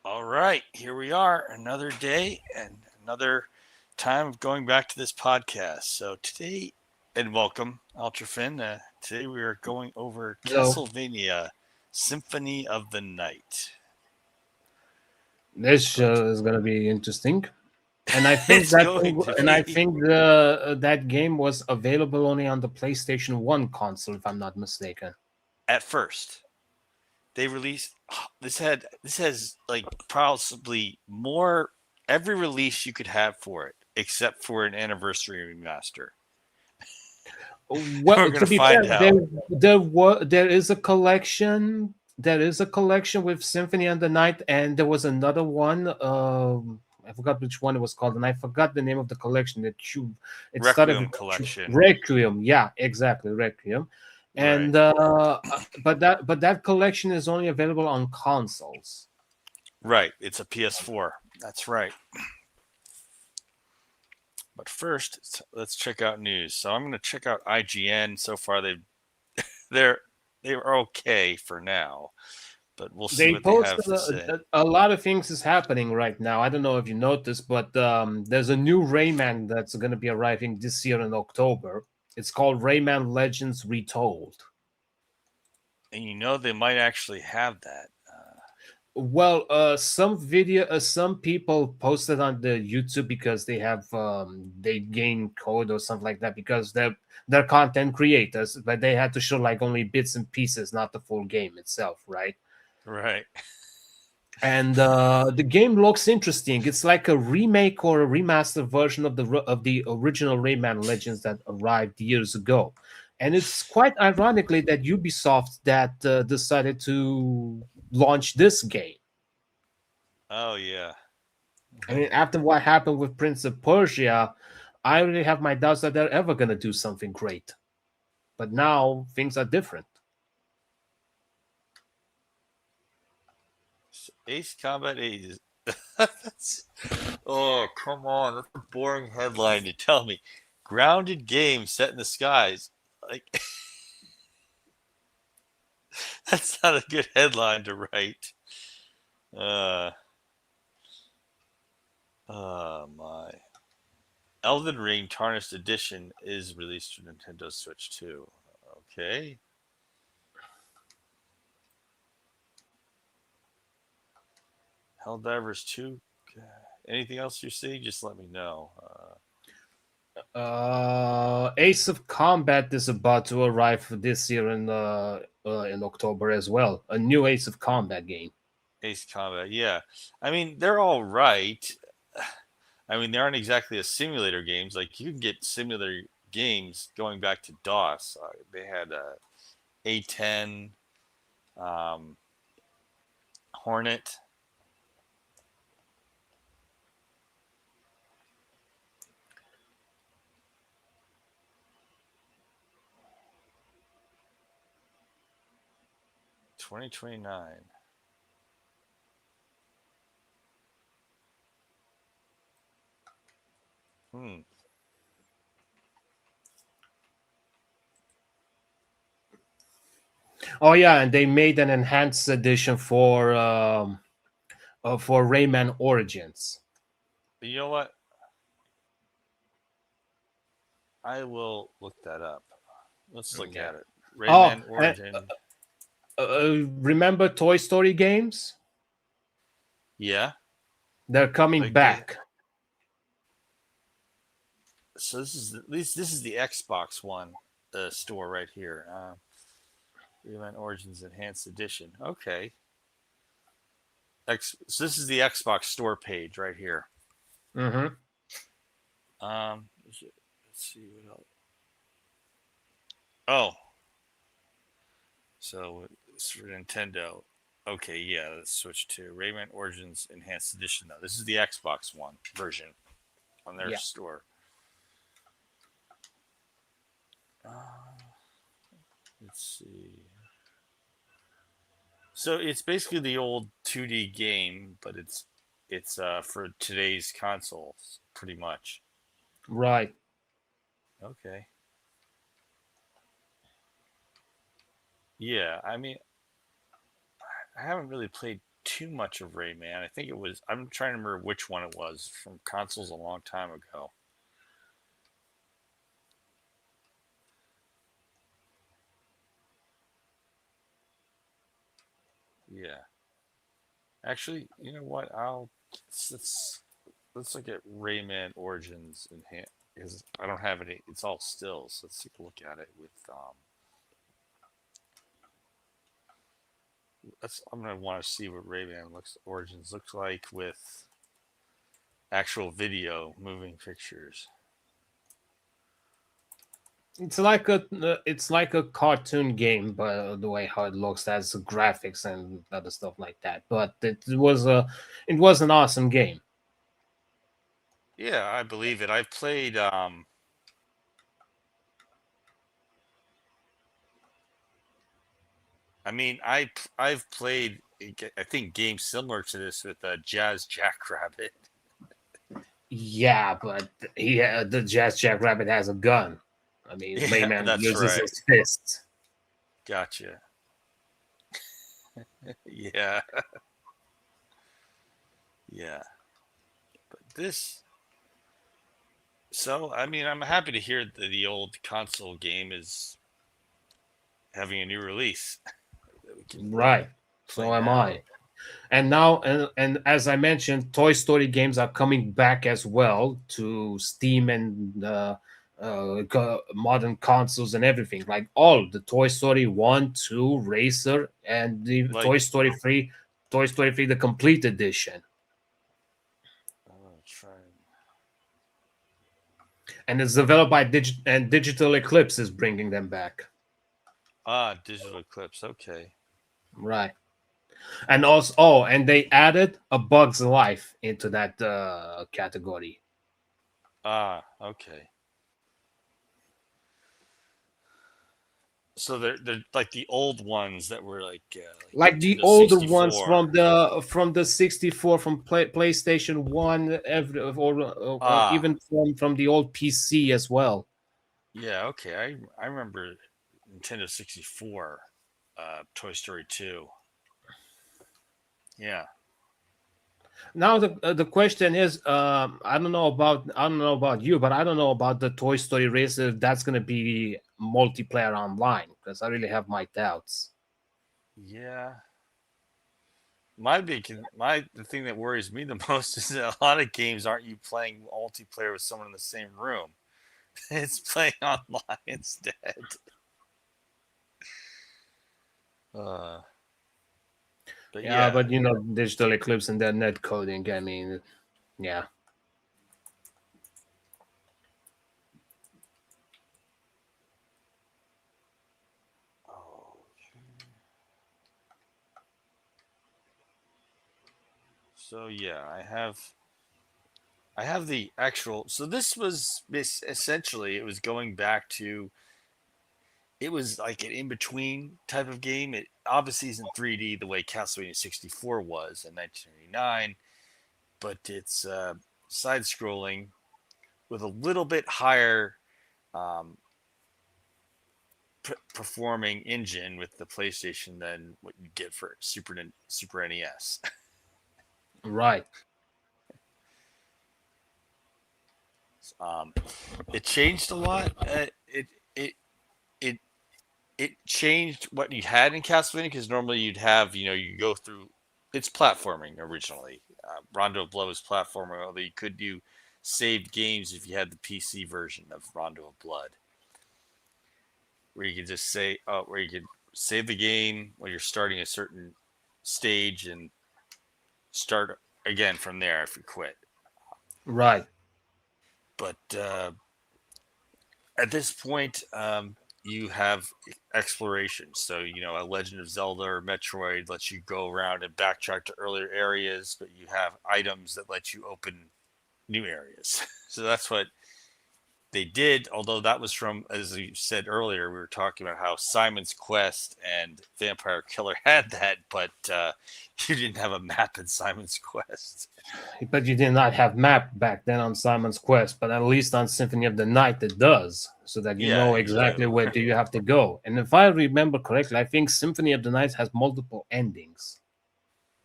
All right, here we are, another day and another time of going back to this podcast. So today, and welcome, Ultrafin. Today we are going over So Castlevania Symphony of the Night. this But show is gonna be interesting, and I think it's that going to and I be think that game was available only on the PlayStation One console, if I'm not mistaken. at first they released this has like possibly more every release you could have for it, except for an anniversary remaster. Well, We're to gonna be fair, find out. there is a collection. There is a collection with Symphony and the Night, and there was another one. I forgot which one it was called, and I forgot the name of the collection. It started Requiem with collection. Requiem. Yeah, exactly, Requiem. Right. And but that collection is only available on consoles. Right. It's a PS4. That's right. But first, let's check out news. So I'm going to check out IGN. So far, they're they're okay for now, but we'll see They what they have posted to say. a lot of things is happening right now. I don't know if you noticed, but there's a new Rayman that's going to be arriving this year in October. It's called Rayman Legends Retold. And they might actually have that. Well, some people posted on the YouTube because they gain code or something like that because they're content creators, but they had to show like only bits and pieces, not the full game itself, right? Right. And the game looks interesting. It's like a remake or a remastered version of the original Rayman Legends that arrived years ago. And it's quite ironically that Ubisoft that decided to launch this game. Oh yeah. I mean, after what happened with Prince of Persia, I really have my doubts that they're ever going to do something great. But now things are different. Ace Combat 8 is. That's, oh come on! That's a boring headline to tell me. Grounded game set in the skies. Like that's not a good headline to write. Uh, oh my. Elden Ring Tarnished Edition is released for Nintendo Switch too. Okay. Helldivers 2. Anything else you see? Just let me know. Ace of Combat is about to arrive this year in October as well. A new Ace of Combat game. Ace Combat. Yeah. I mean, they're all right. I mean, they aren't exactly a simulator games. Like you can get simulator games going back to DOS. They had A10, um, Hornet. 2029. Hmm. Oh yeah, and they made an enhanced edition for Rayman Origins. You know what? I will look that up. Let's look Yeah. at it. Oh, Rayman Origin. remember Toy Story games? Yeah. They're coming Again. back. So this is at least this is the Xbox One store right here. Rayman Origins Enhanced Edition. Okay. So this is the Xbox Store page right here. Hmm. Let's see what else. Oh, so it's for Nintendo. Okay, yeah, let's switch to Rayman Origins Enhanced Edition. Though this is the Xbox One version on their Yeah. store. Uh, let's see. So it's basically the old 2D game, but it's for today's consoles, pretty much. Right. Okay. Yeah, I mean, I haven't really played too much of Rayman. I think it was. I'm trying to remember which one it was from consoles a long time ago. Yeah. Actually, you know what? Let's look at Rayman Origins in hand because I don't have any. It's all stills. Let's take a look at it with. I'm gonna want to see what Rayman Origins looks like with actual video, moving pictures. It's like a cartoon game, but the way how it looks, has graphics and other stuff like that. But it was an awesome game. Yeah, I believe it. I've played. I mean, I've played. I think games similar to this with Jazz Jackrabbit. Yeah, but the Jazz Jackrabbit has a gun. I mean, Yeah, Rayman that's uses right. his fists. Gotcha. Yeah, yeah. But this. So, I mean, I'm happy to hear that the old console game is having a new release that we can Right. play So am now. I. And now, and as I mentioned, Toy Story games are coming back as well to Steam and modern consoles and everything. Like all the Toy Story 1, 2, Racer, and the Like, Toy Story 3, the complete edition. I'm gonna try. And it's developed by Digital Eclipse is bringing them back. Digital Eclipse. Okay. Right. And also, and they added A Bug's Life into that category. Okay. So they're like the old ones that were Like the Nintendo older ones 64. from the 64, from PlayStation 1, or Ah, even from the old PC as well. yeah. Okay. I remember Nintendo 64, Toy Story 2. Yeah. Now the question is, I don't know about you, but I don't know about the Toy Story Racer if that's going to be multiplayer online, because I really have my doubts. Yeah. The thing that worries me the most is that a lot of games aren't you playing multiplayer with someone in the same room. It's playing online instead. Uh, but Yeah, yeah. but Digital Eclipse and their net coding. I mean, yeah. Oh, so yeah, I have the actual. So essentially it was going back to it was like an in between type of game. It obviously isn't 3D the way Castlevania 64 was in 1989, but it's side scrolling with a little bit higher um, performing engine with the PlayStation than what you get for Super NES. Right. um, it changed a lot. It it it changed what you had in Castlevania because normally you'd have you go through it's platforming originally. Rondo of Blood was platforming, although you could do saved games if you had the PC version of Rondo of Blood, where you could just where you could save the game when you're starting a certain stage and start again from there if you quit. Right. But at this point, you have exploration. So, a Legend of Zelda or Metroid lets you go around and backtrack to earlier areas, but you have items that let you open new areas. So that's what they did. Although that was from, as you said earlier, we were talking about how Simon's Quest and Vampire Killer had that, but you didn't have a map in Simon's Quest. But you did not have map back then on Simon's Quest, but at least on Symphony of the Night it does, so that you Yeah, know you exactly do. where do you have to go. And if I remember correctly, I think Symphony of the Night has multiple endings.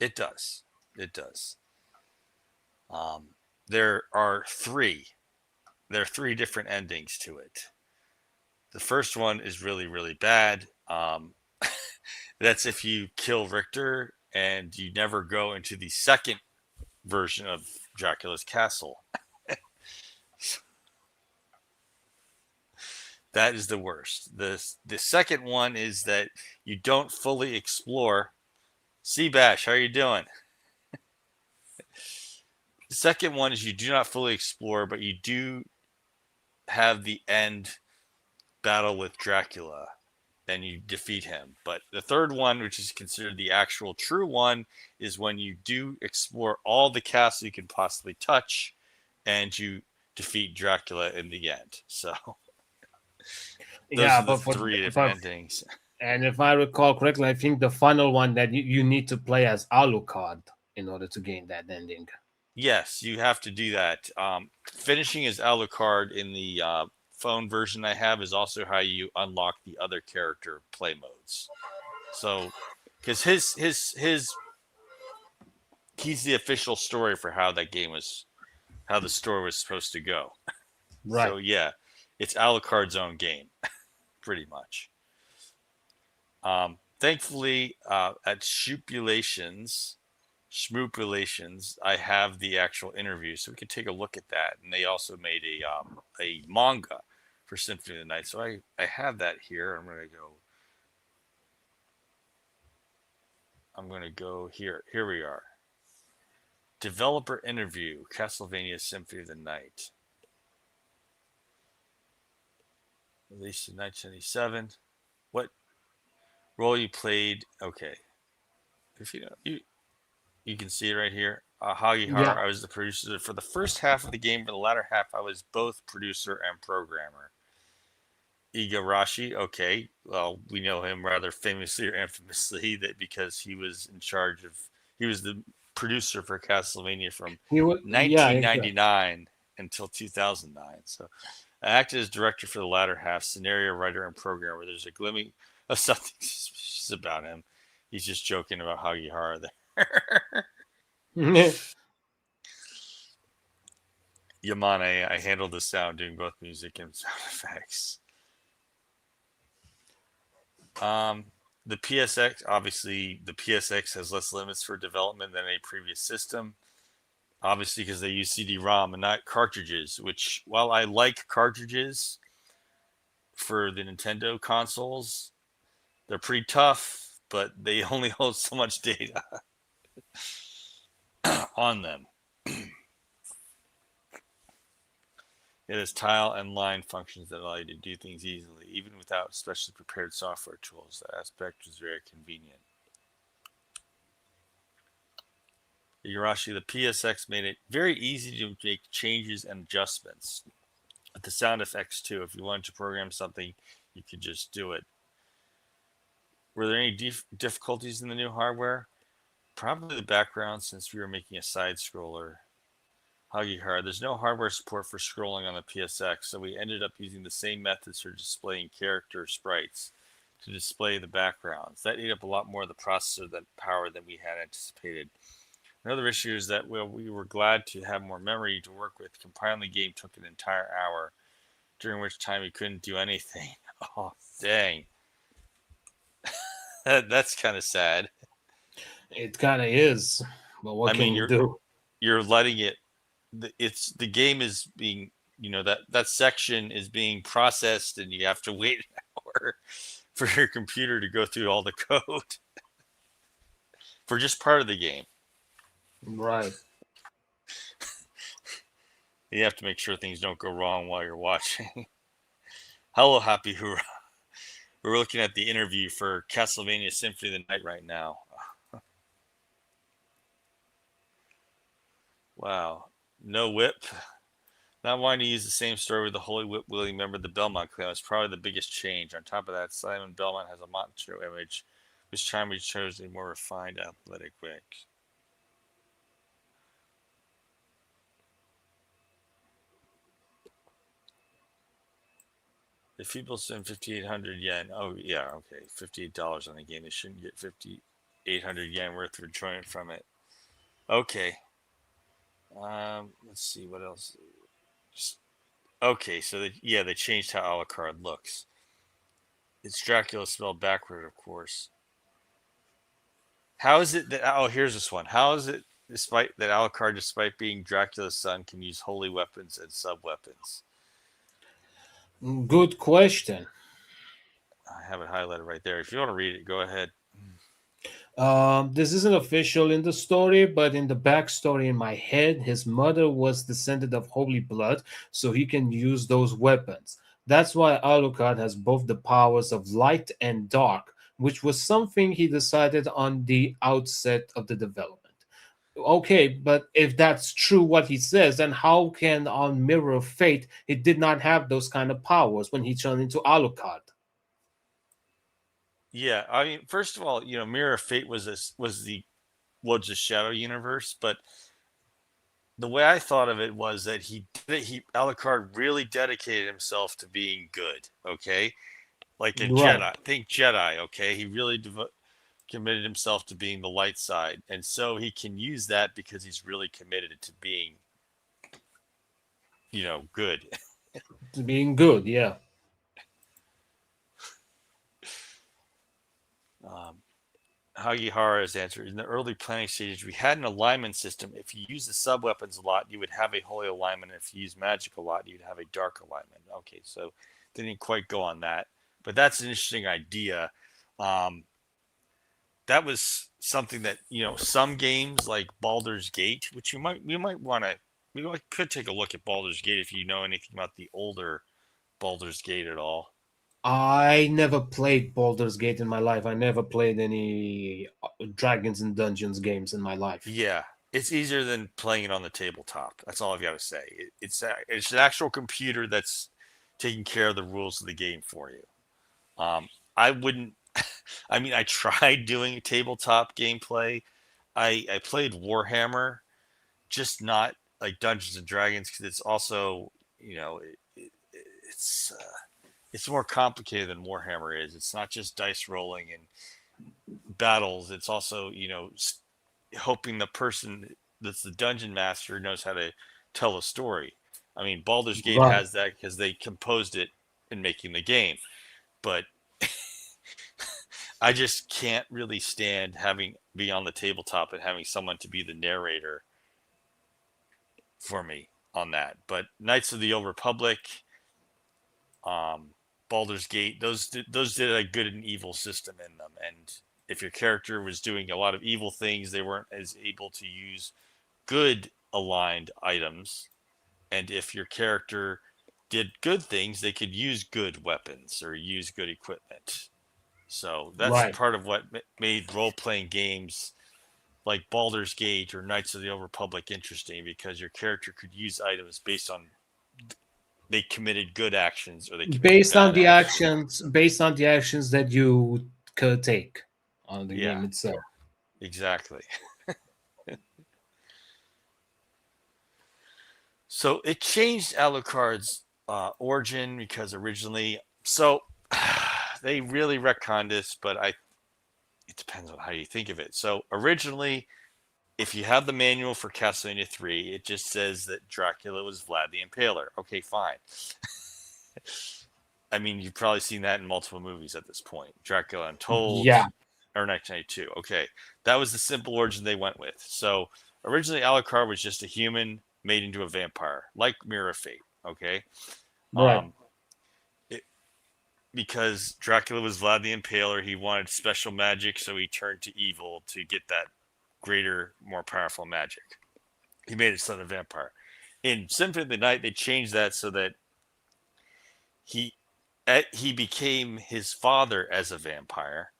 It does. It does. Um, there are three. There are three different endings to it. The first one is really, really bad. That's if you kill Richter and you never go into the second version of Dracula's castle. That is the worst. The second one is that you don't fully explore. Seabash, how are you doing? The second one is you do not fully explore, but you do have the end battle with Dracula and you defeat him. But the third one, which is considered the actual true one, is when you do explore all the castle you can possibly touch and you defeat Dracula in the end. So those Yeah, are the but three different endings. and if I recall correctly, I think the final one that you need to play as Alucard in order to gain that ending. Yes, you have to do that. Finishing as Alucard in the phone version I have is also how you unlock the other character play modes. So, because he's the official story for how that game was, how the story was supposed to go. Right. So yeah, it's Alucard's own game, pretty much. Thankfully, at Schmoopulations, I have the actual interview, so we can take a look at that. And they also made a manga for Symphony of the Night, so I have that here. I'm gonna go here. Here we are. Developer interview, Castlevania Symphony of the Night, released in 1977. What role you played? Okay, if you can see it right here. Hagihara, Yeah. I was the producer for the first half of the game. For the latter half, I was both producer and programmer. Igarashi, okay, well, we know him rather famously or infamously that because he was the producer for Castlevania from He was, yeah, exactly. 1999 until 2009. So I acted as director for the latter half, scenario writer and programmer. There's a glimmering of something suspicious about him. He's just joking about Hagihara there. Yamane, I handled the sound doing both music and sound effects. Um, the PSX, obviously, the PSX has less limits for development than a previous system. Obviously, because they use CD-ROM and not cartridges. Which, while I like cartridges for the Nintendo consoles, they're pretty tough, but they only hold so much data on them. It has tile and line functions that allow you to do things easily, even without specially prepared software tools. That aspect is very convenient. Igarashi, the PSX made it very easy to make changes and adjustments. With the sound effects too, if you wanted to program something, you could just do it. Were there any difficulties in the new hardware? Probably the background, since we were making a side scroller. Hagihara, there's no hardware support for scrolling on the PSX, so we ended up using the same methods for displaying character sprites to display the backgrounds. That ate up a lot more of the processor power than we had anticipated. Another issue is that we were glad to have more memory to work with. Compiling the game took an entire hour, during which time we couldn't do anything. Oh, dang. That's kind of sad. It kind of is, but what I can mean, you do? you're letting it. It's the game is being that section is being processed, and you have to wait an hour for your computer to go through all the code for just part of the game. Right. You have to make sure things don't go wrong while you're watching. Hello, Happy Hoorah. We're looking at the interview for Castlevania Symphony of the Night right now. Wow. No whip. Not wanting to use the same story with the Holy Whip wielding member of the Belmont clan was probably the biggest change. On top of that, Simon Belmont has a macho image, which time we chose a more refined athletic wig. If people spend 5,800 yen, oh yeah, okay, $58 on the game, they shouldn't get 50. 800 yen worth of enjoyment from it. Okay. Let's see what else. Okay, so they changed how Alucard looks. It's Dracula spelled backward, of course. How is it that? Oh, here's this one. How is it, despite that Alucard, despite being Dracula's son, can use holy weapons and sub weapons? Good question. I have it highlighted right there. If you want to read it, go ahead. This isn't official in the story, but in the backstory in my head, his mother was descendant of holy blood, so he can use those weapons. That's why Alucard has both the powers of light and dark, which was something he decided on the outset of the development. Okay, but if that's true what he says, then how can on Mirror of Fate he did not have those kind of powers when he turned into Alucard? Yeah, I mean, first of all, Mirror of Fate was the Lords of Shadow universe, but the way I thought of it was that he Alucard really dedicated himself to being good. Okay, like a Right. Jedi. Think Jedi. Okay, he really committed himself to being the light side, and so he can use that because he's really committed to being, good. Being good, yeah. Um, Hagihara's answer: in the early planning stages, we had an alignment system. If you use the sub weapons a lot, you would have a holy alignment. If you use magic a lot, you'd have a dark alignment. Okay, so didn't quite go on that, but that's an interesting idea. Um, that was something that some games like Baldur's Gate, which could take a look at Baldur's Gate if you know anything about the older Baldur's Gate at all. I never played Baldur's Gate in my life. I never played any Dragons and Dungeons games in my life. Yeah, it's easier than playing it on the tabletop. That's all I've got to say. It's an actual computer that's taking care of the rules of the game for you. I wouldn't. I mean, I tried doing tabletop gameplay. I played Warhammer, just not like Dungeons and Dragons because it's also it's it's more complicated than Warhammer is. It's not just dice rolling and battles. It's also hoping the person that's the dungeon master knows how to tell a story. I mean, Baldur's Gate Right. has that because they composed it in making the game, but I just can't really stand having be on the tabletop and having someone to be the narrator for me on that. But Knights of the Old Republic, um, Baldur's Gate, those did a good and evil system in them, and if your character was doing a lot of evil things, they weren't as able to use good aligned items, and if your character did good things, they could use good weapons or use good equipment. So that's Right. part of what made role playing games like Baldur's Gate or Knights of the Old Republic interesting because your character could use items based on they committed good actions or they committed Based on bad the actions. actions that you could take on the Yeah, game itself. exactly. So it changed Alucard's origin because originally, so they really retconned this, but it depends on how you think of it. So originally, if you have the manual for Castlevania 3, it just says that Dracula was Vlad the Impaler. Okay, fine. I mean, you've probably seen that in multiple movies at this point. Dracula Untold Yeah. or 1992. Okay, that was the simple origin they went with. So originally, Alucard was just a human made into a vampire, like Mirror of Fate. Okay, Right. um, it, because Dracula was Vlad the Impaler, he wanted special magic, so he turned to evil to get that greater, more powerful magic. He made his son a vampire. In Symphony of the Night, they changed that so that he he became his father as a vampire,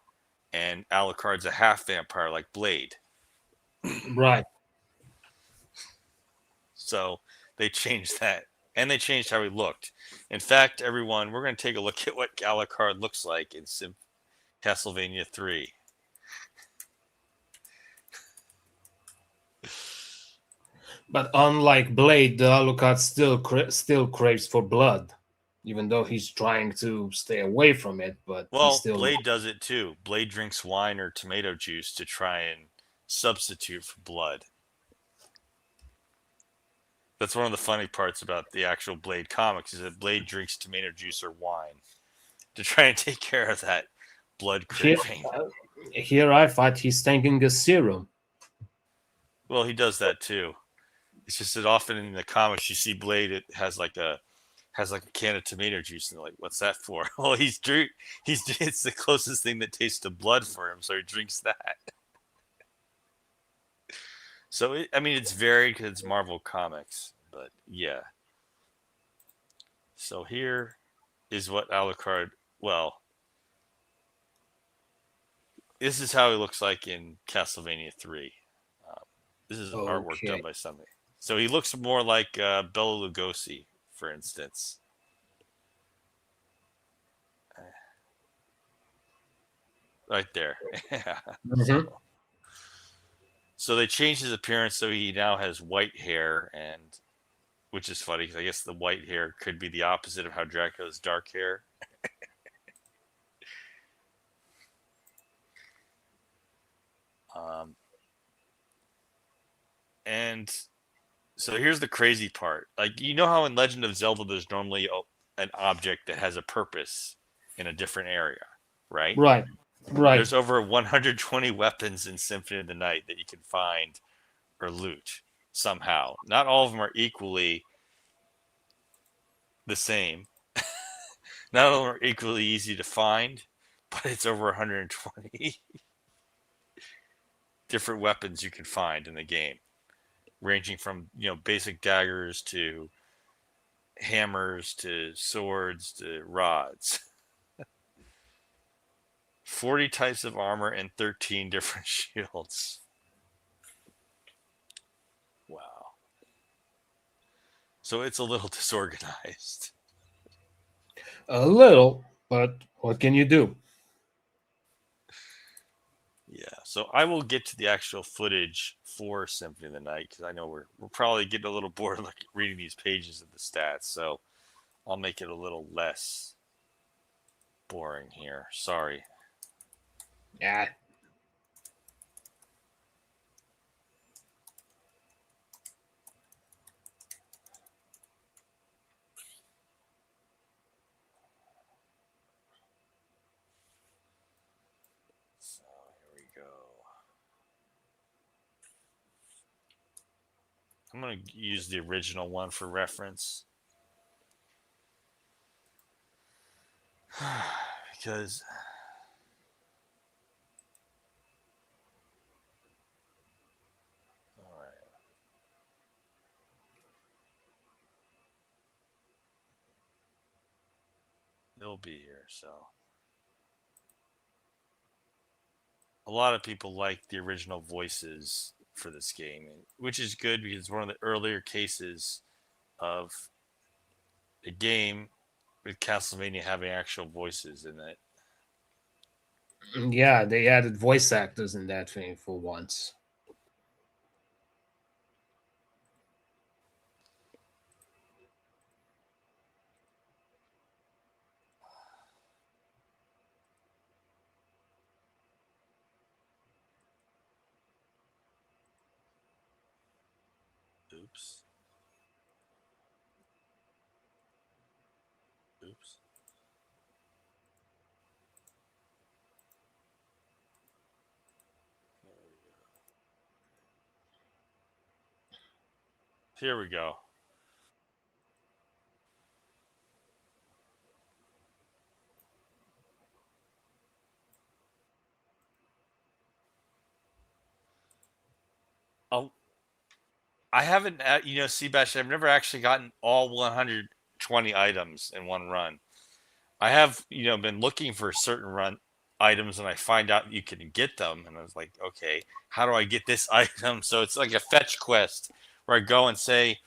and Alucard's a half vampire like Blade. Right. So they changed that, and they changed how he looked. In fact, everyone, we're going to take a look at what Alucard looks like in Castlevania 3. But unlike Blade, the Alucard still craves for blood. even though he's trying to stay away from it, but he Well, still. Blade does it too. Blade drinks wine or tomato juice to try and substitute for blood. That's one of the funny parts about the actual Blade comics is that Blade drinks tomato juice or wine to try and take care of that blood Here, craving. here I thought he's taking a serum. Well, he does that too. It's just that often in the comics you see Blade it has like a can of tomato juice and they're like, "What's that for?" Well, he's it's the closest thing that tastes to blood for him, so he drinks that. So I mean, it's varied because it's Marvel Comics, but yeah. So here is what Alucard. Well, this is how he looks like in Castlevania 3. Um, this is artwork done Okay. by somebody. So he looks more like Bela Lugosi, for instance. Right there. Yeah. Mhm. So they changed his appearance so he now has white hair, and which is funny because I guess the white hair could be the opposite of how Dracula's dark hair. Um, and so here's the crazy part. Like, you know how in Legend of Zelda there's normally an object that has a purpose in a different area, right? Right. Right. There's over 120 weapons in Symphony of the Night that you can find or loot somehow. Not all of them are equally the same. Not all of them are equally easy to find, but it's over 120 different weapons you can find in the game, ranging from basic daggers to hammers to swords to rods. 40 types of armor and 13 different shields. Wow. So it's a little disorganized. A little, but what can you do? Yeah. So I will get to the actual footage for Symphony of the Night because I know we're probably getting a little bored reading these pages of the stats. So I'll make it a little less boring here. Sorry. Yeah. So here we go. I'm going to use the original one for reference. Because all right. They'll be here, so a lot of people like the original voices for this game, which is good because it's one of the earlier cases of a game with Castlevania having actual voices in it. Yeah, they added voice actors in that thing for once. Oops. Oops. Here we go. Oh, I haven't, Seabash, I've never actually gotten all 120 items in one run. I have, been looking for certain run items and I find out you can get them. And I was like, okay, how do I get this item? So it's like a fetch quest where I go and say,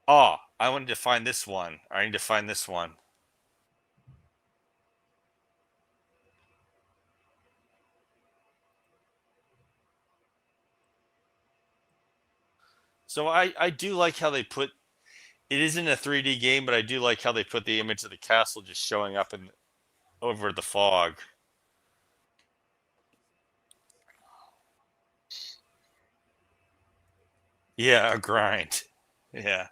oh, I wanted to find this one. I need to find this one. So I do like how they put It isn't a 3D game, but I do like how they put the image of the castle just showing up in over the fog. Yeah, a grind. Yeah.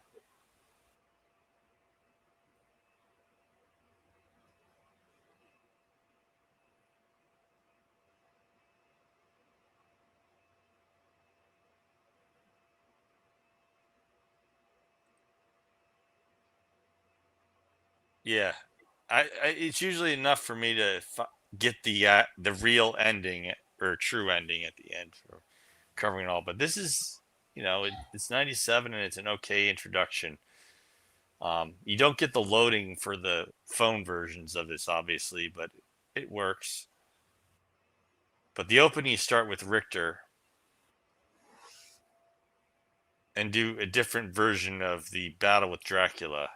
Yeah. It's usually enough for me to get the real ending or true ending at the end for covering it all. But this is, it's 97 and it's an okay introduction. You don't get the loading for the phone versions of this, obviously, but it works. But the opening, you start with Richter and do a different version of the battle with Dracula.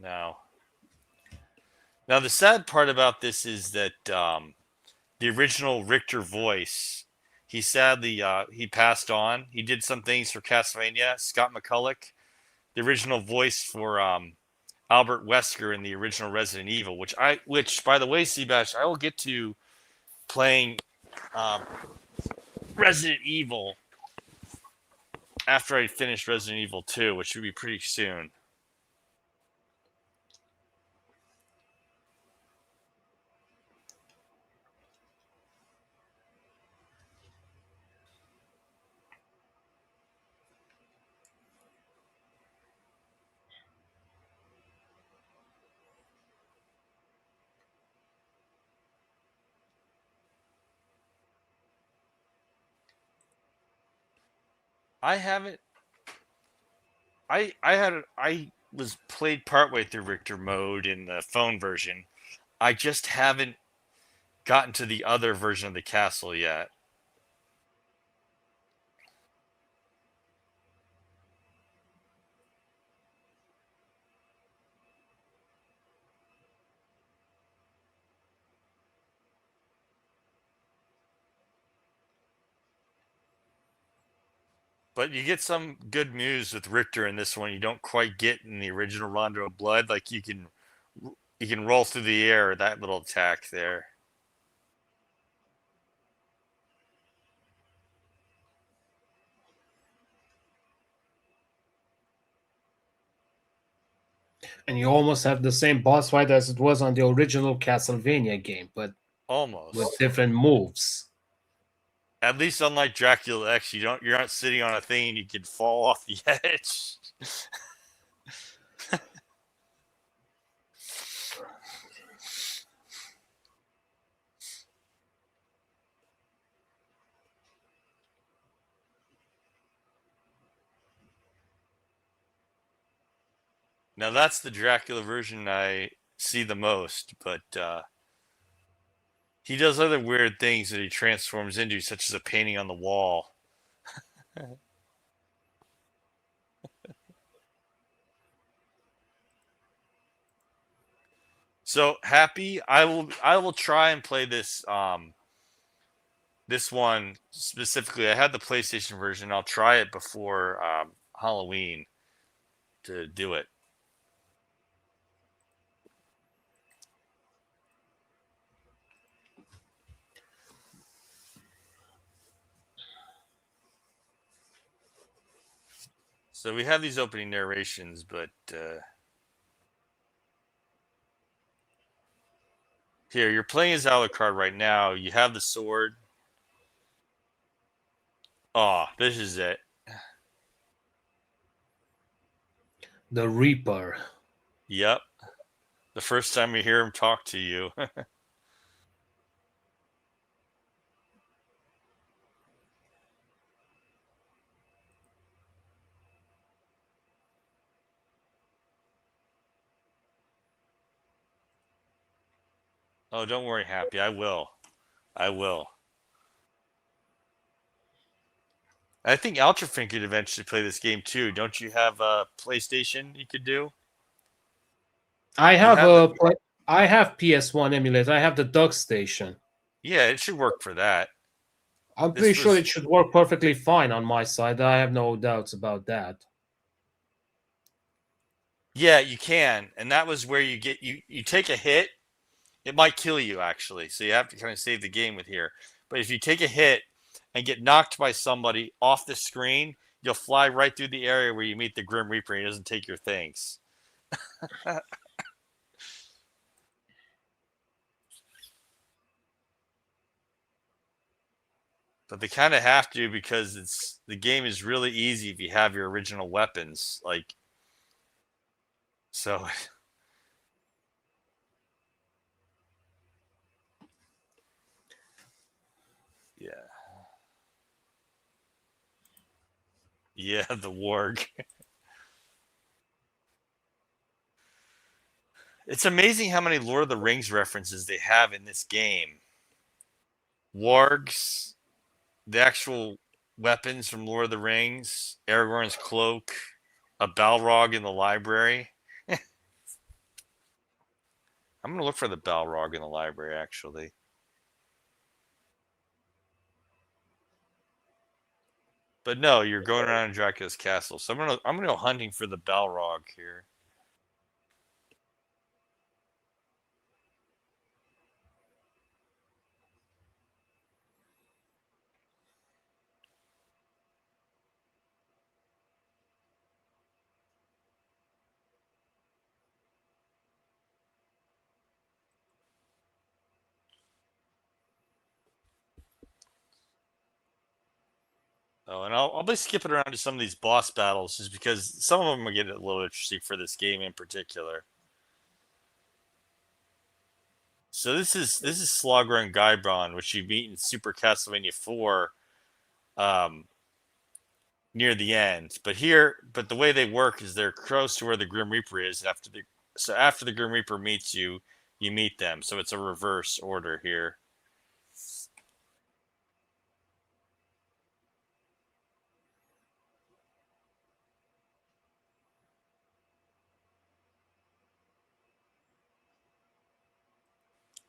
Now, the sad part about this is that the original Richter voice, he sadly he passed on. He did some things for Castlevania. Scott McCulloch, the original voice for Albert Wesker in the original Resident Evil, which by the way, Seabash, I will get to playing um, Resident Evil after I finish Resident Evil 2, which should be pretty soon. I haven't. I was played partway through Richter mode in the phone version. I just haven't gotten to the other version of the castle yet. But you get some good moves with Richter in this one. You don't quite get in the original Rondo of Blood. Like you can roll through the air. That little attack there. And you almost have the same boss fight as it was on the original Castlevania game, but Almost. with different moves. At least unlike Dracula X, you're not sitting on a thing and you can fall off the edge. Now that's the Dracula version I see the most, but he does other weird things that he transforms into, such as a painting on the wall. So happy, I will try and play this one specifically. I had the PlayStation version. I'll try it before Halloween to do it. So we have these opening narrations, but here you're playing as Alucard right now. You have the sword. Oh, this is it. The Reaper. Yep. The first time you hear him talk to you. Oh, don't worry, Happy. I will. I will. I think Ultrafin could eventually play this game too. Don't you have a PlayStation you could do? I You have have the I have PS1 emulator. I have the Dock Station. Yeah, it should work for that. I'm pretty This sure was it should work perfectly fine on my side. I have no doubts about that. yeah, you can, and that was where you take a hit. It might kill you actually, so you have to kind of save the game with here. But if you take a hit and get knocked by somebody off the screen, you'll fly right through the area where you meet the Grim Reaper, and he doesn't take your things. But they kind of have to because the game is really easy if you have your original weapons. Like so, yeah, yeah, the warg. It's amazing how many Lord of the Rings references they have in this game. Wargs, the actual weapons from Lord of the Rings, Aragorn's cloak, a Balrog in the library. I'm gonna look for the Balrog in the library actually. But no, you're going around Dracula's castle. So I'm gonna go hunting for the Balrog here. Oh, and I'll be skipping around to some of these boss battles just because some of them are getting a little interesting for this game in particular. So this is Slogger and Guybron, which you meet in Super Castlevania 4 um, near the end. But the way they work is they're close to where the Grim Reaper is. After the Grim Reaper meets you, you meet them. So it's a reverse order here.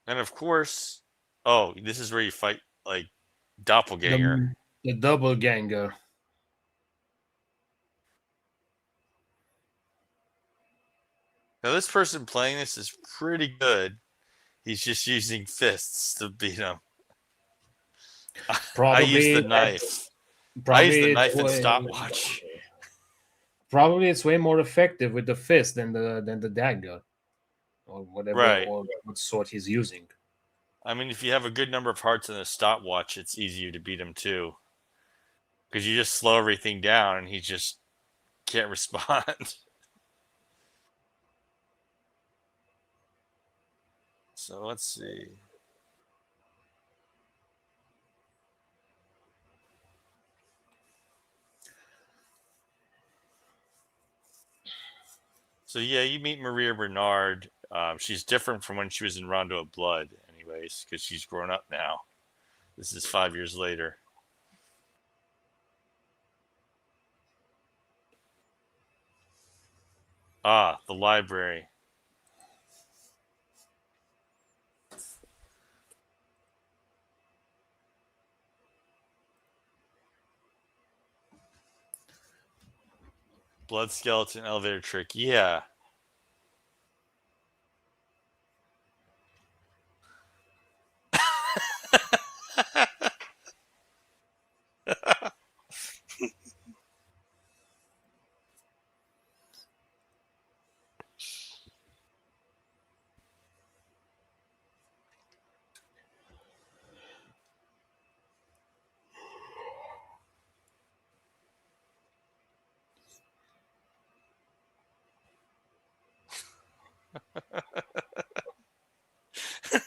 And of course, oh, this is where you fight like Doppelganger. The the double ganger. Now this person playing this is pretty good. He's just using fists to beat him. I use the Probably knife. I use the probably knife and stopwatch. probably it's way more effective with the fist than the dagger or whatever Right. or what sword he's using. I mean, if you have a good number of hearts in a stopwatch, it's easier to beat him too. Because you just slow everything down and he just can't respond. So let's see. So yeah, you meet Maria Bernard. She's different from when she was in Rondo of Blood, anyways, because she's grown up now. This is 5 years later. Ah, the library. Blood skeleton elevator trick. Yeah.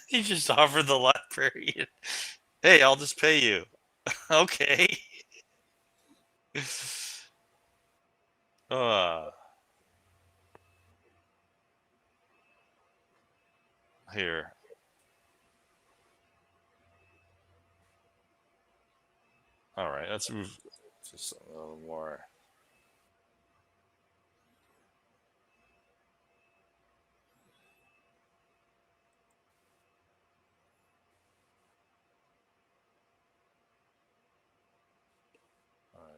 He just offered the library. Hey, I'll just pay you. Okay. Uh, here. All right, let's move just a little more.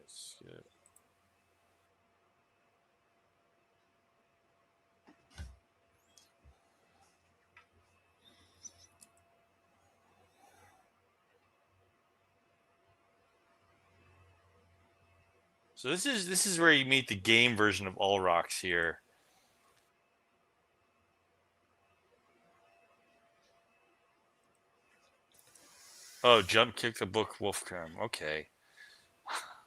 Skip. So this is where you meet the game version of Ulrox here. Oh, jump kick the book Wolfcram. Okay.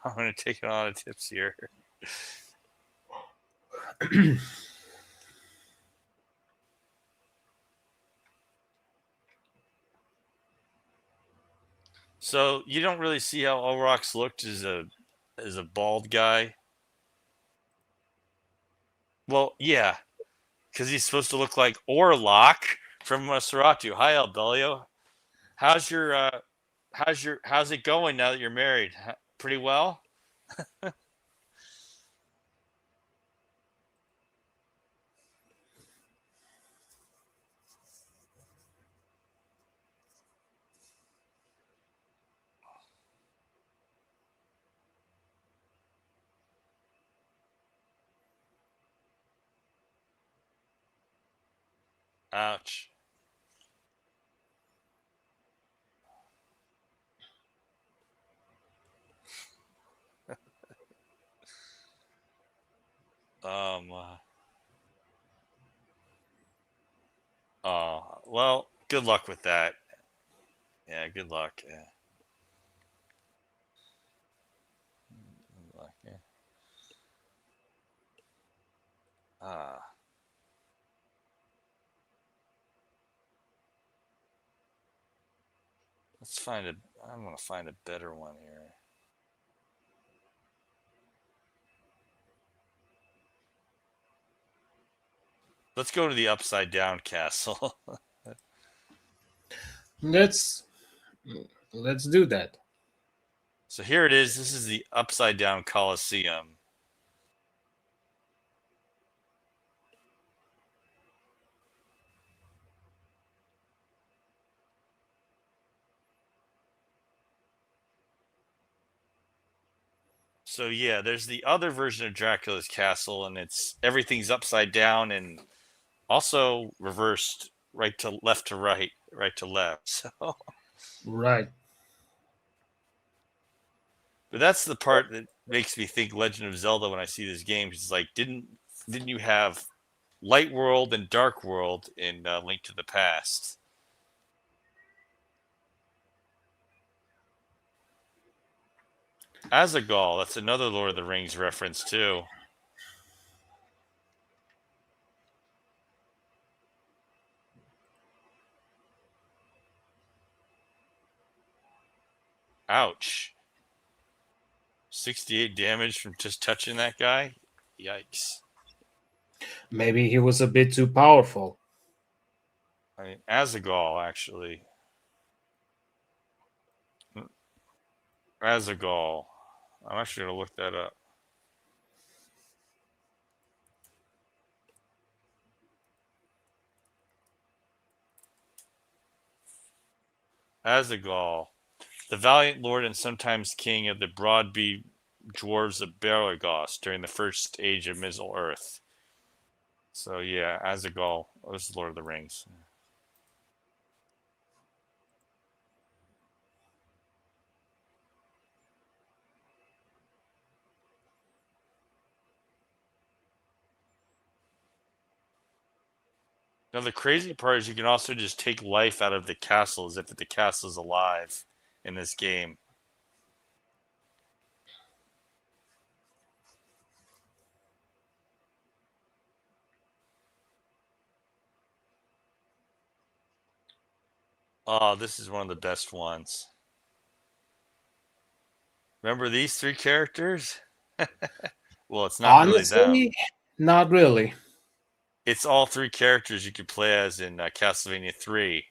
I'm gonna take a lot of tips here. So you don't really see how Ulrox looked as a bald guy. Well, yeah, because he's supposed to look like Orlok from Nosferatu. Hi, Albeleo. How's it going now that you're married? Pretty well. Ouch. Oh, well, good luck with that. Yeah, good luck. Yeah. Good luck, yeah. Let's find a. I'm gonna find a better one here. Let's go to the upside down castle. Let's do that. So here it is. This is the upside down Colosseum. So yeah, there's the other version of Dracula's castle, and everything's upside down and also reversed right to left, right to left. So Right. but that's the part that makes me think Legend of Zelda when I see this game. It's like, didn't you have Light World and Dark World in Link to the Past? Azagal, that's another Lord of the Rings reference too. Ouch. 68 damage from just touching that guy? Yikes. Maybe he was a bit too powerful. I mean, Azagal, actually. Azagal. I'm actually going to look that up. Azagal, the valiant lord and sometimes king of the Broadby dwarves of Baragos during the first age of Middle Earth. So yeah, Azagal was Lord of the Rings. Now the crazy part is you can also just take life out of the castle as if the castle is alive in this game. Oh, this is one of the best ones. Remember these three characters? Well, it's not Honestly, really them. not really. It's all three characters you could play as in Castlevania 3.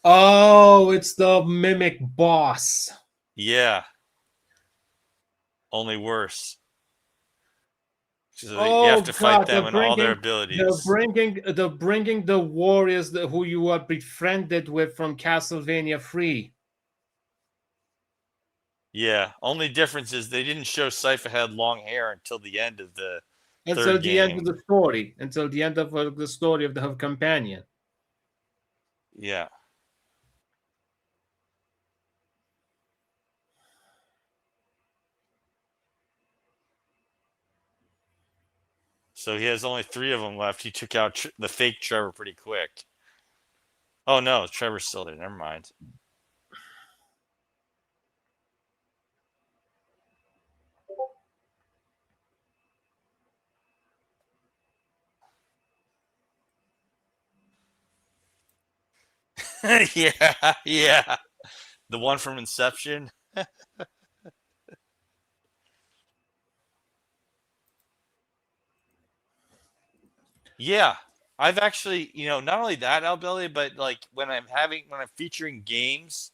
Oh, it's the mimic boss. Yeah. Only worse. So you Oh have to fight God, them and all their abilities. they're bringing the warriors who you are befriended with from Castlevania 3. Yeah. Only difference is they didn't show Sypha had long hair until the end of the Until third the end of game. the story, until the end of the story of her companion. Yeah. So he has only 3 of them left. He took out the fake Trevor pretty quick. Oh no, Trevor's still there. Never mind. Yeah, yeah. The one from Inception. Yeah, I've actually, not only that, Albelly, but like when I'm featuring games,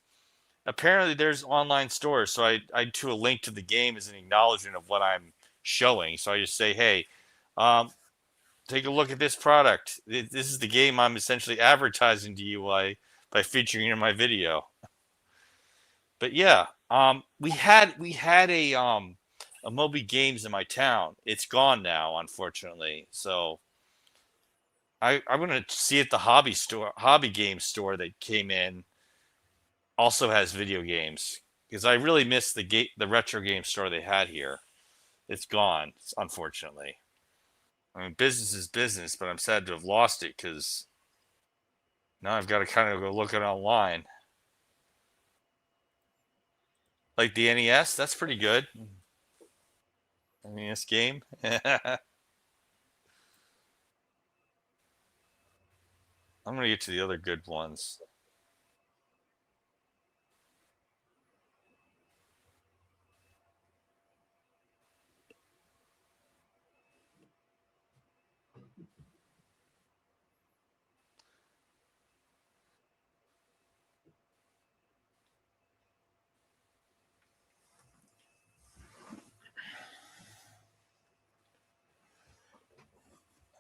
apparently there's online stores. So I do a link to the game as an acknowledgement of what I'm showing. So I just say, hey, um, take a look at this product. This is the game I'm essentially advertising to you by featuring in my video. But yeah, we had a Moby Games in my town. It's gone now, unfortunately. So I'm gonna see if the hobby game store that came in also has video games because I really miss the retro game store they had here. It's gone, unfortunately. I mean, business is business, but I'm sad to have lost it because now I've got to kind of go look it online. Like the NES, that's pretty good. NES game. I'm gonna get to the other good ones.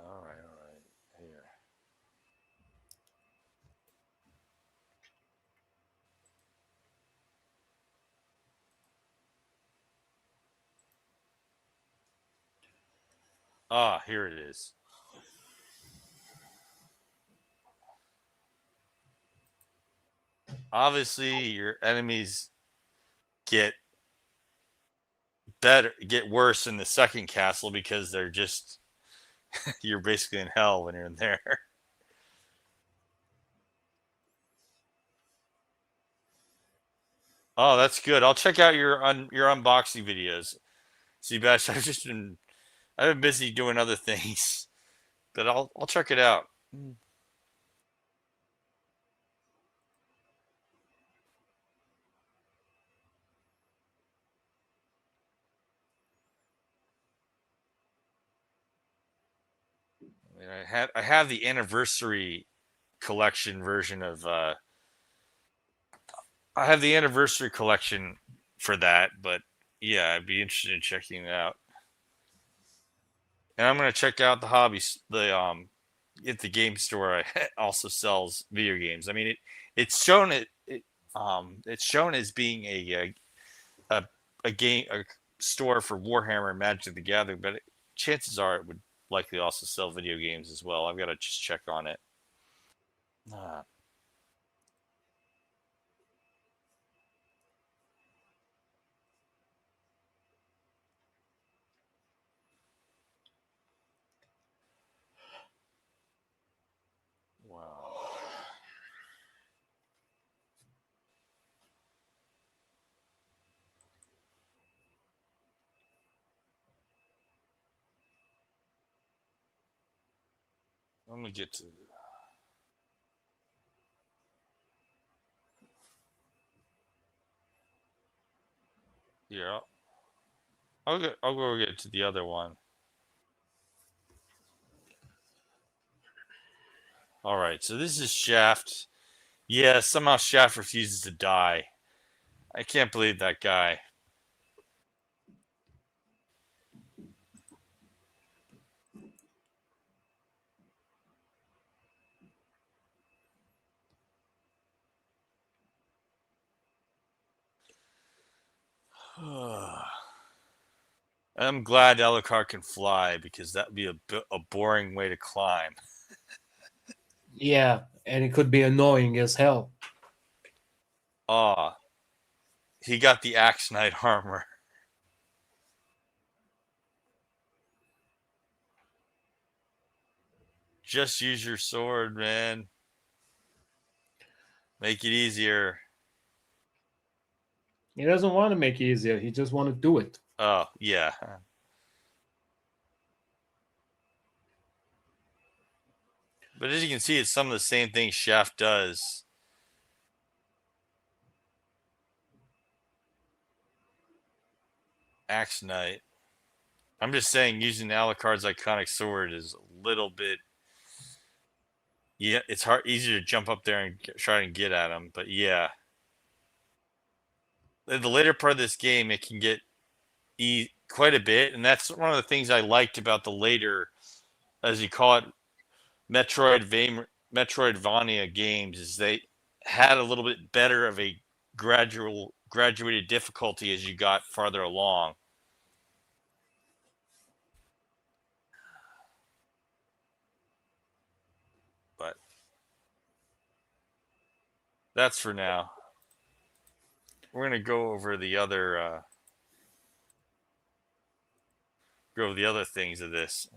All right. Here. Ah, here it is. Obviously, your enemies get get worse in the second castle because they're just you're basically in hell when you're in there. Oh, that's good. I'll check out your unboxing videos. See, Bash, I've been busy doing other things, but I'll check it out. I mean, I have the anniversary collection version of I have the anniversary collection for that, but yeah, I'd be interested in checking it out. And I'm gonna check out the at the game store. Also sells video games. I mean, it's shown it's shown as being a a game a store for Warhammer and Magic the Gathering, but chances are it would likely also sell video games as well. I've got to just check on it. Ah, wow. Let me get to yeah. I'll go get to the other one. All right, so this is Shaft. Yeah, somehow Shaft refuses to die. I can't believe that guy. I'm glad Alucard can fly because that'd be a boring way to climb. Yeah, and it could be annoying as hell. Ah, he got the Axe Knight armor. Just use your sword, man. Make it easier. He doesn't want to make it easier. He just want to do it. Oh, yeah. But as you can see, it's some of the same things Shaft does. Axe Knight. I'm just saying, using Alucard's iconic sword is a little bit. Yeah, it's easier to jump up there and try and get at him. But yeah, the later part of this game, it can get quite a bit, and that's one of the things I liked about the later, as you call it, Metroidvania games, is they had a little bit better of a graduated difficulty as you got farther along. But that's for now. We're gonna go over the other things of this.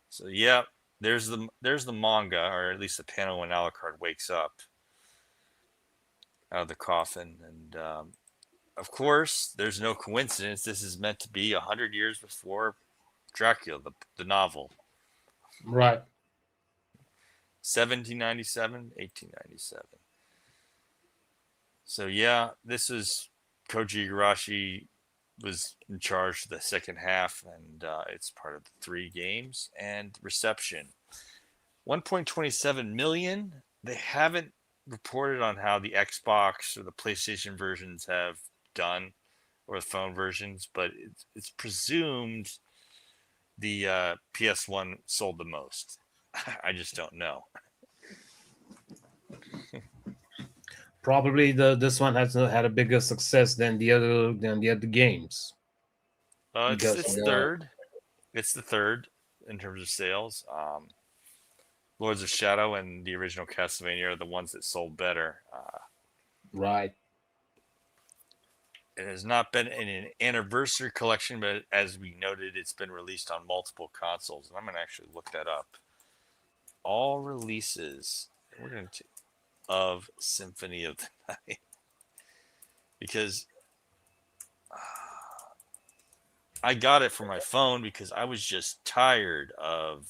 So yeah, there's the manga, or at least the panel when Alucard wakes up out of the coffin, and of course, there's no coincidence. This is meant to be 100 years before Dracula, the novel. Right. 1797, 1897. So yeah, this is Koji Igarashi was in charge of the second half, and it's part of the 3 games. And reception, 1.27 million. They haven't reported on how the Xbox or the PlayStation versions have done, or the phone versions, but it's presumed the PS1 sold the most. I just don't know. Probably this one has had a bigger success than the other games. It's third. It's the third in terms of sales. Lords of Shadow and the original Castlevania are the ones that sold better. Right. It has not been in an anniversary collection, but as we noted, it's been released on multiple consoles. And I'm going to actually look that up. All releases of Symphony of the Night. Because I got it for my phone because I was just tired of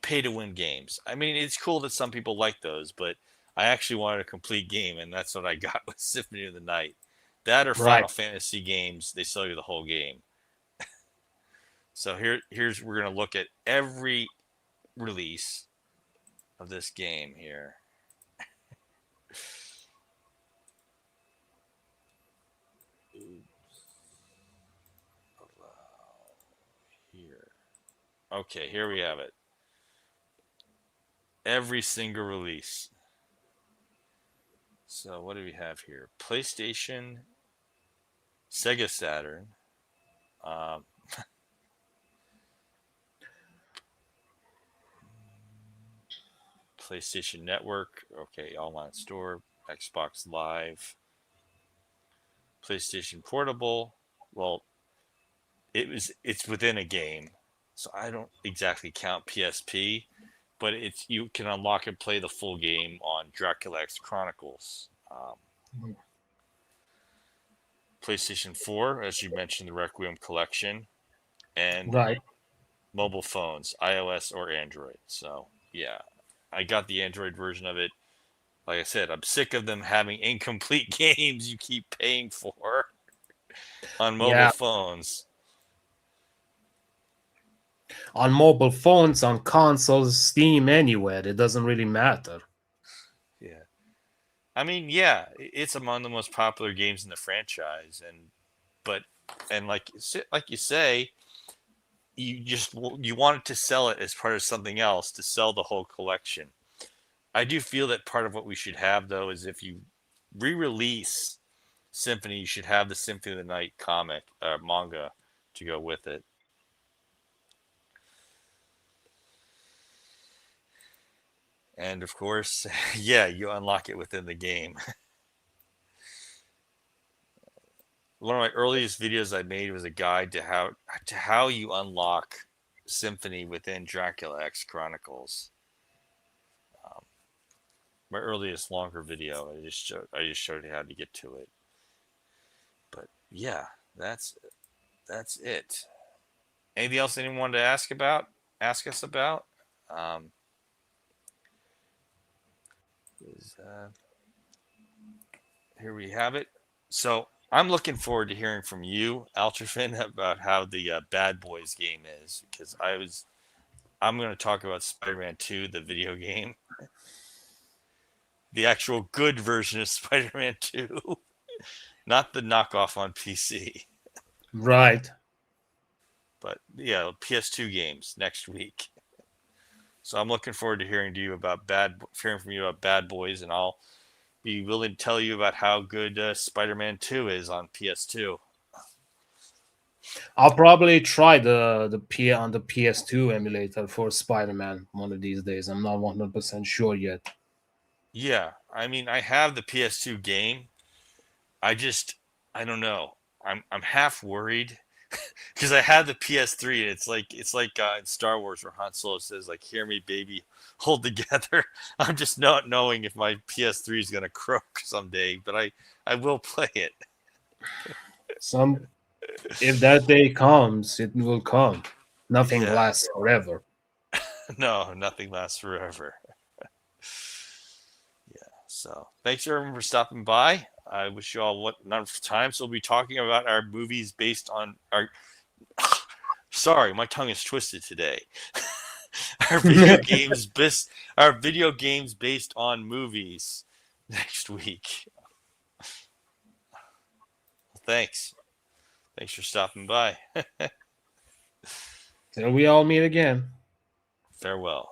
pay to win games. I mean, it's cool that some people like those, but I actually wanted a complete game, and that's what I got with Symphony of the Night. That or Final Fantasy games, they sell you the whole game. So here's we're gonna look at every release of this game here. Here. Okay, here we have it. Every single release. So what do we have here? PlayStation, Sega Saturn, PlayStation Network, okay, online store, Xbox Live, PlayStation Portable. Well, it's within a game, so I don't exactly count PSP, but you can unlock and play the full game on Dracula X Chronicles. PlayStation 4, as you mentioned, the Requiem Collection, and mobile phones, iOS or Android. So yeah, I got the Android version of it. Like I said, I'm sick of them having incomplete games you keep paying for on mobile phones. On mobile phones, on consoles, Steam, anywhere, it doesn't really matter. Yeah. I mean, yeah, it's among the most popular games in the franchise, and like you say, you wanted to sell it as part of something else, to sell the whole collection. I do feel that part of what we should have though is if you re-release Symphony, you should have the Symphony of the Night comic manga to go with it. And of course, yeah, you unlock it within the game. One of my earliest videos I made was a guide to how you unlock Symphony within Dracula X Chronicles. My earliest longer video, I just showed you how to get to it. But yeah, that's it. Anything else anyone wanted to ask us about? Um, is, Here we have it. So I'm looking forward to hearing from you, Altrafin, about how the Bad Boys game is, because I'm going to talk about Spider-Man 2, the video game, the actual good version of Spider-Man 2, not the knockoff on PC. Right. But yeah, PS2 games next week. So I'm looking forward to hearing from you about Bad Boys, and I'll be willing to tell you about how good Spider-Man 2 is on PS2. I'll probably try the PS2 emulator for Spider-Man one of these days. I'm not 100% sure yet. Yeah, I mean, I have the PS2 game. I don't know. I'm half worried because I have the PS3. And it's like in Star Wars where Han Solo says like, "Hear me, baby, hold together." I'm just not knowing if my PS3 is gonna croak someday, but I will play it. If that day comes, it will come. Nothing Yeah, lasts forever. no, nothing lasts forever. So thanks everyone for stopping by. I wish you all what number of times we'll be talking about our movies based on our. Sorry, my tongue is twisted today. Our video games based on movies next week. Thanks for stopping by. Till we all meet again. Farewell.